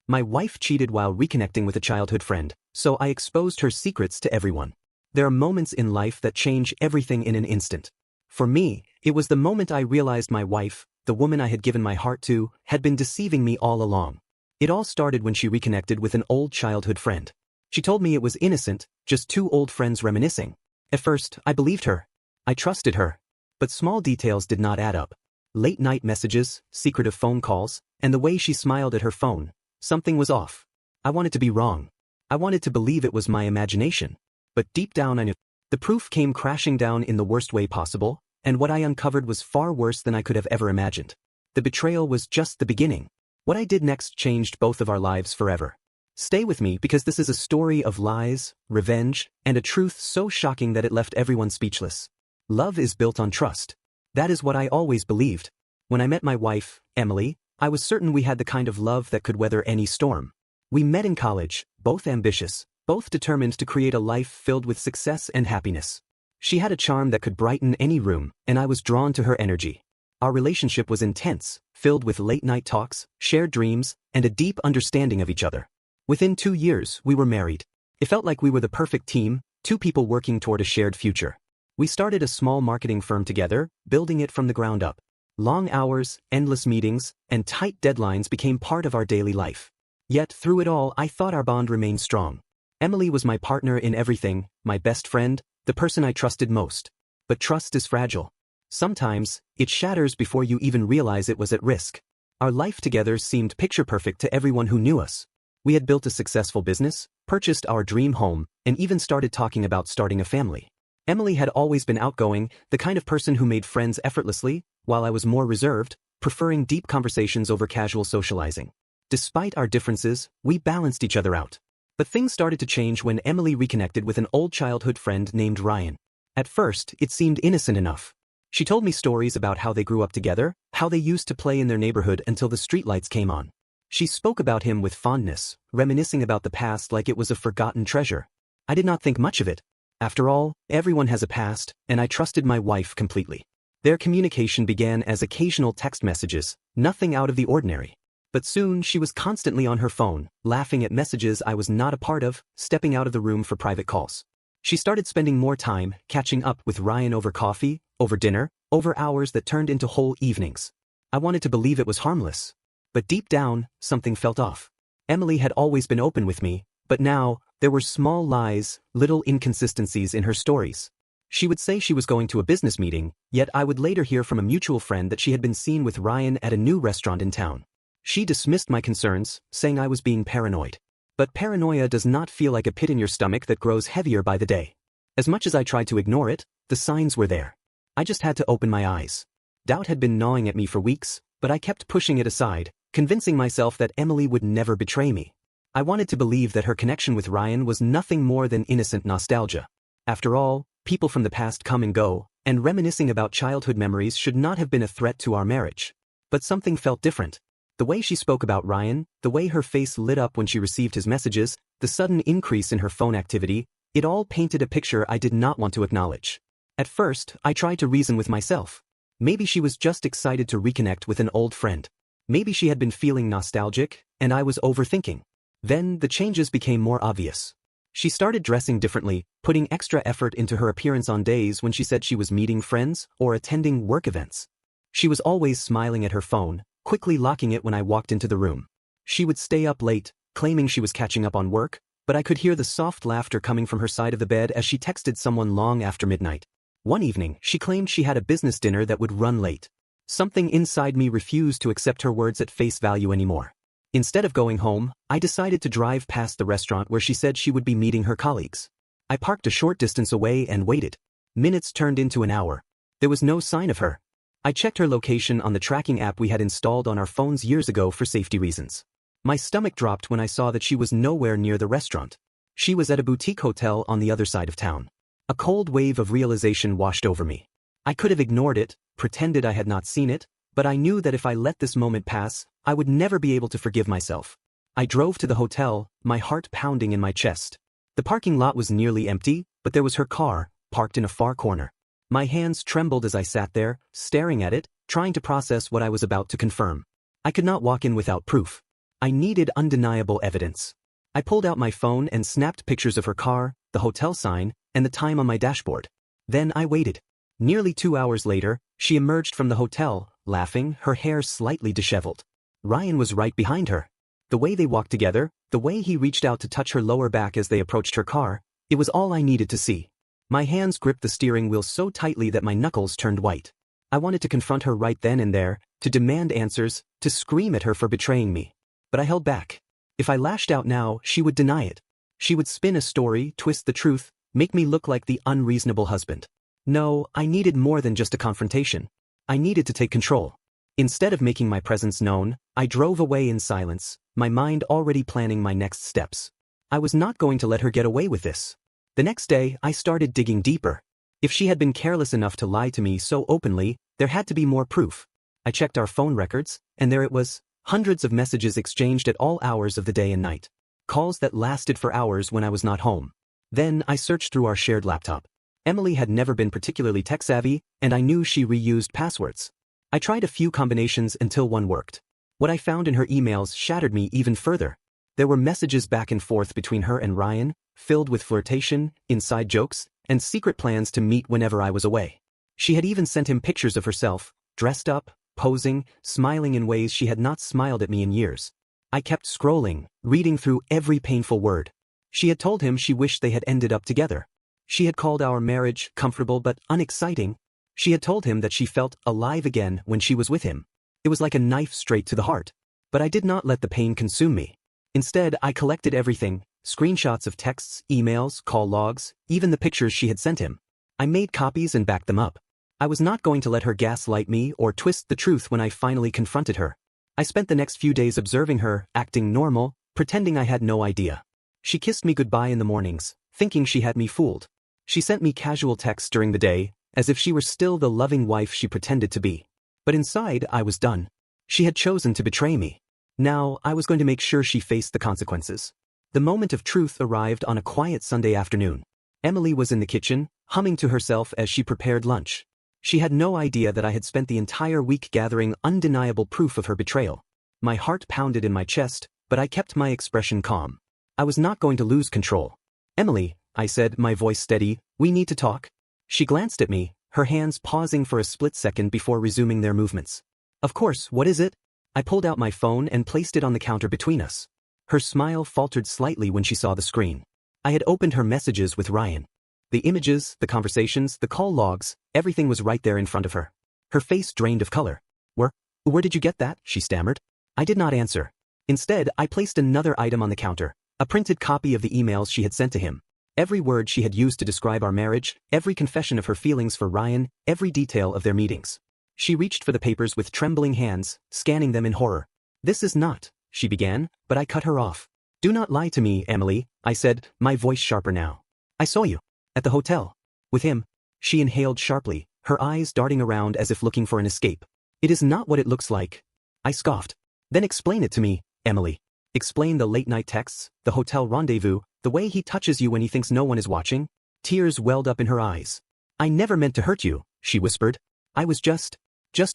My wife cheated while reconnecting with a childhood friend, so I exposed her secrets to everyone. There are moments in life that change everything in an instant. For me, it was the moment I realized my wife, the woman I had given my heart to, had been deceiving me all along. It all started when she reconnected with an old childhood friend. She told me it was innocent, just two old friends reminiscing. At first, I believed her. I trusted her. But small details did not add up. Late-night messages, secretive phone calls, and the way she smiled at her phone. Something was off. I wanted to be wrong. I wanted to believe it was my imagination. But deep down I knew. The proof came crashing down in the worst way possible, and what I uncovered was far worse than I could have ever imagined. The betrayal was just the beginning. What I did next changed both of our lives forever. Stay with me because this is a story of lies, revenge, and a truth so shocking that it left everyone speechless. Love is built on trust. That is what I always believed. When I met my wife, Emily, I was certain we had the kind of love that could weather any storm. We met in college, both ambitious, both determined to create a life filled with success and happiness. She had a charm that could brighten any room, and I was drawn to her energy. Our relationship was intense, filled with late-night talks, shared dreams, and a deep understanding of each other. Within 2 years, we were married. It felt like we were the perfect team, two people working toward a shared future. We started a small marketing firm together, building it from the ground up. Long hours, endless meetings, and tight deadlines became part of our daily life. Yet, through it all, I thought our bond remained strong. Emily was my partner in everything, my best friend, the person I trusted most. But trust is fragile. Sometimes, it shatters before you even realize it was at risk. Our life together seemed picture-perfect to everyone who knew us. We had built a successful business, purchased our dream home, and even started talking about starting a family. Emily had always been outgoing, the kind of person who made friends effortlessly, while I was more reserved, preferring deep conversations over casual socializing. Despite our differences, we balanced each other out. But things started to change when Emily reconnected with an old childhood friend named Ryan. At first, it seemed innocent enough. She told me stories about how they grew up together, how they used to play in their neighborhood until the streetlights came on. She spoke about him with fondness, reminiscing about the past like it was a forgotten treasure. I did not think much of it. After all, everyone has a past, and I trusted my wife completely. Their communication began as occasional text messages, nothing out of the ordinary. But soon she was constantly on her phone, laughing at messages I was not a part of, stepping out of the room for private calls. She started spending more time, catching up with Ryan over coffee, over dinner, over hours that turned into whole evenings. I wanted to believe it was harmless. But deep down, something felt off. Emily had always been open with me, but now, there were small lies, little inconsistencies in her stories. She would say she was going to a business meeting, yet I would later hear from a mutual friend that she had been seen with Ryan at a new restaurant in town. She dismissed my concerns, saying I was being paranoid. But paranoia does not feel like a pit in your stomach that grows heavier by the day. As much as I tried to ignore it, the signs were there. I just had to open my eyes. Doubt had been gnawing at me for weeks, but I kept pushing it aside, convincing myself that Emily would never betray me. I wanted to believe that her connection with Ryan was nothing more than innocent nostalgia. After all, people from the past come and go, and reminiscing about childhood memories should not have been a threat to our marriage. But something felt different. The way she spoke about Ryan, the way her face lit up when she received his messages, the sudden increase in her phone activity, it all painted a picture I did not want to acknowledge. At first, I tried to reason with myself. Maybe she was just excited to reconnect with an old friend. Maybe she had been feeling nostalgic, and I was overthinking. Then, the changes became more obvious. She started dressing differently, putting extra effort into her appearance on days when she said she was meeting friends or attending work events. She was always smiling at her phone, quickly locking it when I walked into the room. She would stay up late, claiming she was catching up on work, but I could hear the soft laughter coming from her side of the bed as she texted someone long after midnight. One evening, she claimed she had a business dinner that would run late. Something inside me refused to accept her words at face value anymore. Instead of going home, I decided to drive past the restaurant where she said she would be meeting her colleagues. I parked a short distance away and waited. Minutes turned into an hour. There was no sign of her. I checked her location on the tracking app we had installed on our phones years ago for safety reasons. My stomach dropped when I saw that she was nowhere near the restaurant. She was at a boutique hotel on the other side of town. A cold wave of realization washed over me. I could have ignored it, pretended I had not seen it, but I knew that if I let this moment pass, I would never be able to forgive myself. I drove to the hotel, my heart pounding in my chest. The parking lot was nearly empty, but there was her car, parked in a far corner. My hands trembled as I sat there, staring at it, trying to process what I was about to confirm. I could not walk in without proof. I needed undeniable evidence. I pulled out my phone and snapped pictures of her car, the hotel sign, and the time on my dashboard. Then I waited. Nearly 2 hours later, she emerged from the hotel, laughing, her hair slightly disheveled. Ryan was right behind her. The way they walked together, the way he reached out to touch her lower back as they approached her car, it was all I needed to see. My hands gripped the steering wheel so tightly that my knuckles turned white. I wanted to confront her right then and there, to demand answers, to scream at her for betraying me. But I held back. If I lashed out now, she would deny it. She would spin a story, twist the truth, make me look like the unreasonable husband. No, I needed more than just a confrontation. I needed to take control. Instead of making my presence known, I drove away in silence, my mind already planning my next steps. I was not going to let her get away with this. The next day, I started digging deeper. If she had been careless enough to lie to me so openly, there had to be more proof. I checked our phone records, and there it was, hundreds of messages exchanged at all hours of the day and night. Calls that lasted for hours when I was not home. Then I searched through our shared laptop. Emily had never been particularly tech-savvy, and I knew she reused passwords. I tried a few combinations until one worked. What I found in her emails shattered me even further. There were messages back and forth between her and Ryan, filled with flirtation, inside jokes, and secret plans to meet whenever I was away. She had even sent him pictures of herself, dressed up, posing, smiling in ways she had not smiled at me in years. I kept scrolling, reading through every painful word. She had told him she wished they had ended up together. She had called our marriage comfortable but unexciting. She had told him that she felt alive again when she was with him. It was like a knife straight to the heart. But I did not let the pain consume me. Instead, I collected everything, screenshots of texts, emails, call logs, even the pictures she had sent him. I made copies and backed them up. I was not going to let her gaslight me or twist the truth when I finally confronted her. I spent the next few days observing her, acting normal, pretending I had no idea. She kissed me goodbye in the mornings, thinking she had me fooled. She sent me casual texts during the day, as if she were still the loving wife she pretended to be. But inside, I was done. She had chosen to betray me. Now, I was going to make sure she faced the consequences. The moment of truth arrived on a quiet Sunday afternoon. Emily was in the kitchen, humming to herself as she prepared lunch. She had no idea that I had spent the entire week gathering undeniable proof of her betrayal. My heart pounded in my chest, but I kept my expression calm. I was not going to lose control. "Emily," I said, my voice steady, "we need to talk." She glanced at me, her hands pausing for a split second before resuming their movements. "Of course, what is it?" I pulled out my phone and placed it on the counter between us. Her smile faltered slightly when she saw the screen. I had opened her messages with Ryan. The images, the conversations, the call logs, everything was right there in front of her. Her face drained of color. Where did you get that?" she stammered. I did not answer. Instead, I placed another item on the counter, a printed copy of the emails she had sent to him. Every word she had used to describe our marriage, every confession of her feelings for Ryan, every detail of their meetings. She reached for the papers with trembling hands, scanning them in horror. "This is not," she began, but I cut her off. "Do not lie to me, Emily," I said, my voice sharper now. "I saw you. At the hotel. With him." She inhaled sharply, her eyes darting around as if looking for an escape. "It is not what it looks like." I scoffed. "Then explain it to me, Emily. Explain the late-night texts, the hotel rendezvous, the way he touches you when he thinks no one is watching." Tears welled up in her eyes. "I never meant to hurt you," she whispered. "I was just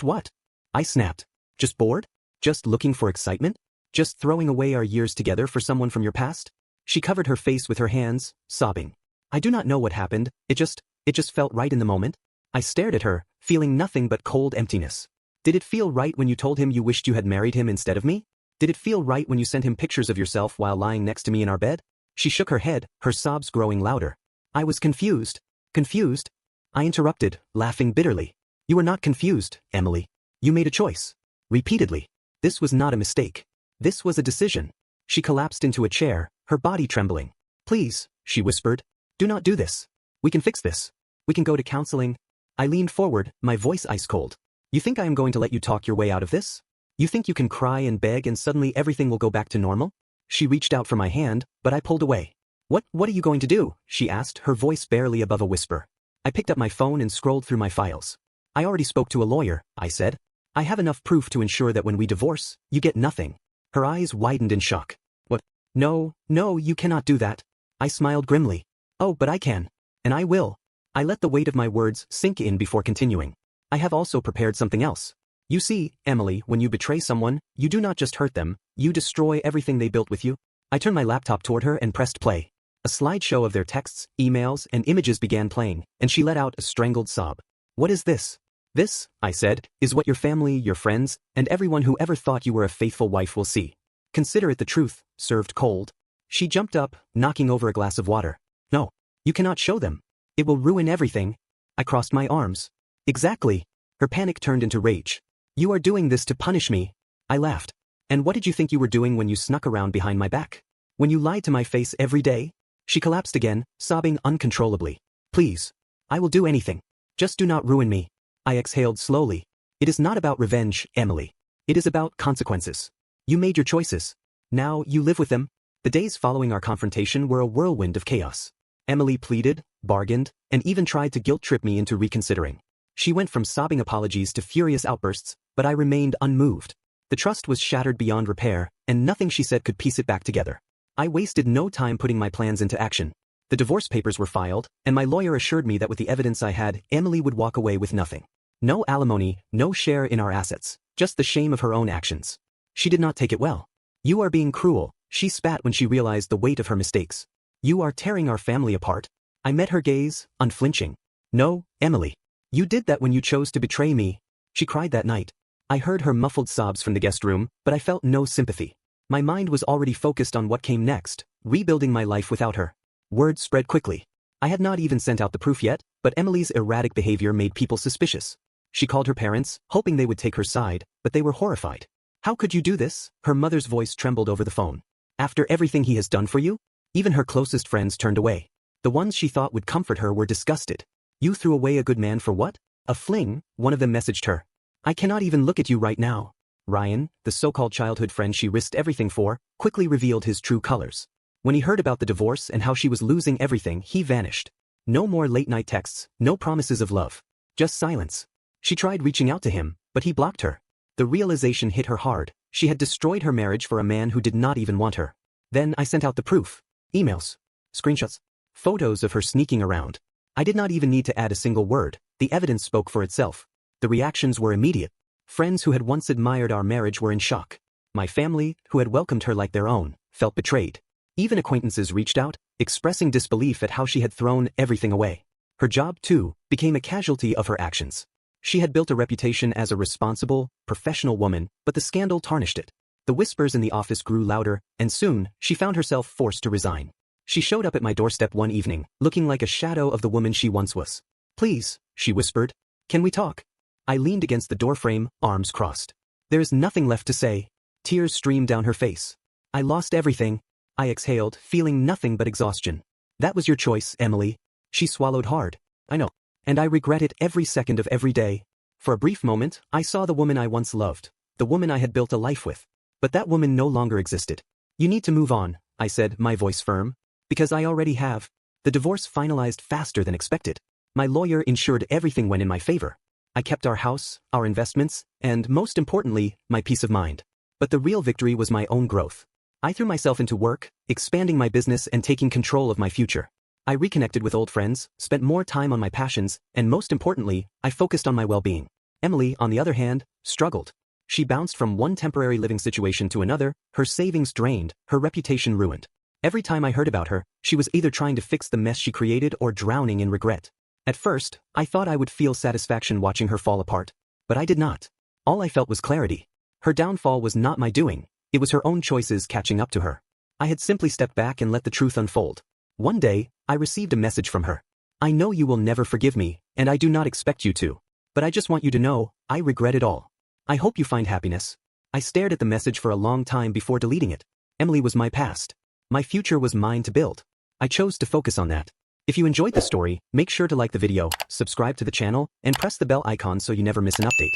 what?" I snapped. "Just bored? Just looking for excitement? Just throwing away our years together for someone from your past?" She covered her face with her hands, sobbing. "I do not know what happened, it just felt right in the moment." I stared at her, feeling nothing but cold emptiness. "Did it feel right when you told him you wished you had married him instead of me? Did it feel right when you sent him pictures of yourself while lying next to me in our bed?" She shook her head, her sobs growing louder. "I was confused." "Confused?" I interrupted, laughing bitterly. "You were not confused, Emily. You made a choice. Repeatedly. This was not a mistake. This was a decision." She collapsed into a chair, her body trembling. "Please," she whispered. "Do not do this. We can fix this. We can go to counseling." I leaned forward, my voice ice cold. "You think I am going to let you talk your way out of this? You think you can cry and beg and suddenly everything will go back to normal?" She reached out for my hand, but I pulled away. What are you going to do?" she asked, her voice barely above a whisper. I picked up my phone and scrolled through my files. "I already spoke to a lawyer," I said. "I have enough proof to ensure that when we divorce, you get nothing." Her eyes widened in shock. "What? No, you cannot do that." I smiled grimly. "Oh, but I can. And I will." I let the weight of my words sink in before continuing. "I have also prepared something else. You see, Emily, when you betray someone, you do not just hurt them, you destroy everything they built with you. I turned my laptop toward her and pressed play. A slideshow of their texts, emails, and images began playing, and she let out a strangled sob. What is this? This, I said, is what your family, your friends, and everyone who ever thought you were a faithful wife will see. Consider it the truth, served cold. She jumped up, knocking over a glass of water. No, you cannot show them. It will ruin everything. I crossed my arms. Exactly. Her panic turned into rage. You are doing this to punish me. I laughed. And what did you think you were doing when you snuck around behind my back? When you lied to my face every day? She collapsed again, sobbing uncontrollably. Please. I will do anything. Just do not ruin me. I exhaled slowly. It is not about revenge, Emily. It is about consequences. You made your choices. Now you live with them. The days following our confrontation were a whirlwind of chaos. Emily pleaded, bargained, and even tried to guilt-trip me into reconsidering. She went from sobbing apologies to furious outbursts, but I remained unmoved. The trust was shattered beyond repair, and nothing she said could piece it back together. I wasted no time putting my plans into action. The divorce papers were filed, and my lawyer assured me that with the evidence I had, Emily would walk away with nothing. No alimony, no share in our assets, just the shame of her own actions. She did not take it well. You are being cruel, she spat when she realized the weight of her mistakes. You are tearing our family apart. I met her gaze, unflinching. No, Emily. You did that when you chose to betray me. She cried that night. I heard her muffled sobs from the guest room, but I felt no sympathy. My mind was already focused on what came next, rebuilding my life without her. Word spread quickly. I had not even sent out the proof yet, but Emily's erratic behavior made people suspicious. She called her parents, hoping they would take her side, but they were horrified. How could you do this? Her mother's voice trembled over the phone. After everything he has done for you? Even her closest friends turned away. The ones she thought would comfort her were disgusted. You threw away a good man for what? A fling, one of them messaged her. I cannot even look at you right now. Ryan, the so-called childhood friend she risked everything for, quickly revealed his true colors. When he heard about the divorce and how she was losing everything, he vanished. No more late-night texts, no promises of love. Just silence. She tried reaching out to him, but he blocked her. The realization hit her hard. She had destroyed her marriage for a man who did not even want her. Then I sent out the proof. Emails. Screenshots. Photos of her sneaking around. I did not even need to add a single word. The evidence spoke for itself. The reactions were immediate. Friends who had once admired our marriage were in shock. My family, who had welcomed her like their own, felt betrayed. Even acquaintances reached out, expressing disbelief at how she had thrown everything away. Her job, too, became a casualty of her actions. She had built a reputation as a responsible, professional woman, but the scandal tarnished it. The whispers in the office grew louder, and soon, she found herself forced to resign. She showed up at my doorstep one evening, looking like a shadow of the woman she once was. Please, she whispered. Can we talk? I leaned against the doorframe, arms crossed. There is nothing left to say. Tears streamed down her face. I lost everything. I exhaled, feeling nothing but exhaustion. That was your choice, Emily. She swallowed hard. I know. And I regret it every second of every day. For a brief moment, I saw the woman I once loved, the woman I had built a life with. But that woman no longer existed. You need to move on, I said, my voice firm. Because I already have. The divorce finalized faster than expected. My lawyer ensured everything went in my favor. I kept our house, our investments, and most importantly, my peace of mind. But the real victory was my own growth. I threw myself into work, expanding my business and taking control of my future. I reconnected with old friends, spent more time on my passions, and most importantly, I focused on my well-being. Emily, on the other hand, struggled. She bounced from one temporary living situation to another, her savings drained, her reputation ruined. Every time I heard about her, she was either trying to fix the mess she created or drowning in regret. At first, I thought I would feel satisfaction watching her fall apart. But I did not. All I felt was clarity. Her downfall was not my doing. It was her own choices catching up to her. I had simply stepped back and let the truth unfold. One day, I received a message from her. I know you will never forgive me, and I do not expect you to. But I just want you to know, I regret it all. I hope you find happiness. I stared at the message for a long time before deleting it. Emily was my past. My future was mine to build. I chose to focus on that. If you enjoyed the story, make sure to like the video, subscribe to the channel, and press the bell icon so you never miss an update.